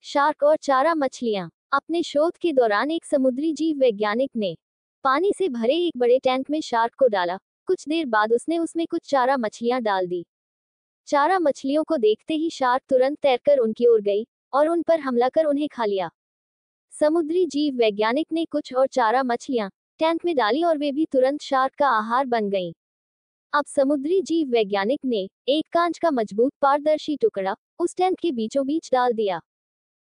Shark और चारा मछलियां। अपने शोध के दौरान एक समुद्री जीव वैज्ञानिक ने पानी से भरे एक बड़े टैंक में शार्क को डाला। कुछ देर बाद उसने उसमें कुछ चारा मछलियां डाल दी। चारा मछलियों को देखते ही शार्क तुरंत तैरकर उनकी ओर गई और उन पर हमला कर उन्हें खा लिया। समुद्री जीव वैज्ञानिक ने कुछ और चारा मछलियां टैंक में डाली और वे भी तुरंत शार्क का आहार बन गईं। अब समुद्री जीव वैज्ञानिक ने एक कांच का मजबूत पारदर्शी टुकड़ा उस टैंक के बीचों बीच डाल दिया।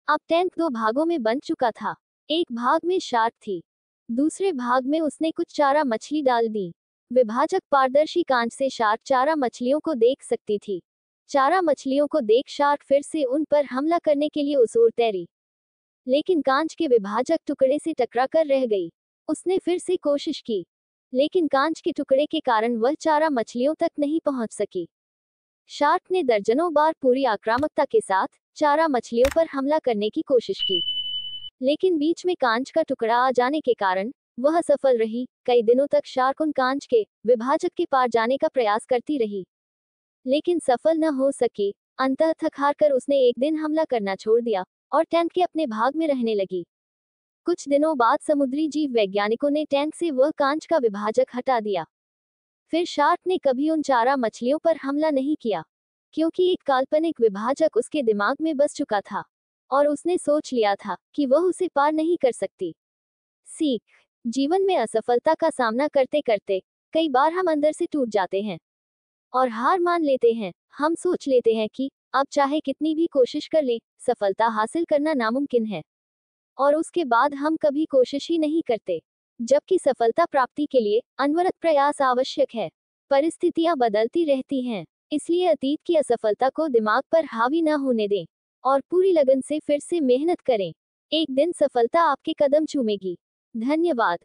अब टैंक दो भागों में बन चुका था। एक भाग में शार्क थी, दूसरे भाग में उसने कुछ चारा मछली डाल दी। विभाजक पारदर्शी कांच से शार्क चारा मछलियों को देख सकती थी। चारा मछलियों को देख शार्क फिर से उन पर हमला करने के लिए उस ओर तैरी, लेकिन कांच के विभाजक टुकड़े से टकरा कर रह गई। उसने फिर से कोशिश की, लेकिन कांच के टुकड़े के कारण वह चारा मछलियों तक नहीं पहुंच सकी। शार्क ने दर्जनों बार पूरी आक्रामकता के साथ चारा मछलियों पर हमला करने की कोशिश की, लेकिन बीच में कांच का टुकड़ा आ जाने के कारण वह असफल रही। कई दिनों तक शार्क उन कांच के विभाजक के पार जाने का प्रयास करती रही, लेकिन सफल न हो सकी। अंततः थक हार कर उसने एक दिन हमला करना छोड़ दिया और टैंक के अपने भाग में रहने लगी। कुछ दिनों बाद समुद्री जीव वैज्ञानिकों ने टैंक से वह कांच का विभाजक हटा दिया। फिर शार्क ने कभी उन चारा मछलियों पर हमला नहीं किया, क्योंकि एक काल्पनिक विभाजक उसके दिमाग में बस चुका था और उसने सोच लिया था कि वह उसे पार नहीं कर सकती। सीख। जीवन में असफलता का सामना करते करते कई बार हम अंदर से टूट जाते हैं और हार मान लेते हैं। हम सोच लेते हैं कि अब चाहे कितनी भी कोशिश कर ले, सफलता हासिल करना नामुमकिन है, और उसके बाद हम कभी कोशिश ही नहीं करते, जबकि सफलता प्राप्ति के लिए अनवरत प्रयास आवश्यक है। परिस्थितियां बदलती रहती हैं, इसलिए अतीत की असफलता को दिमाग पर हावी न होने दें और पूरी लगन से फिर से मेहनत करें। एक दिन सफलता आपके कदम चूमेगी। धन्यवाद।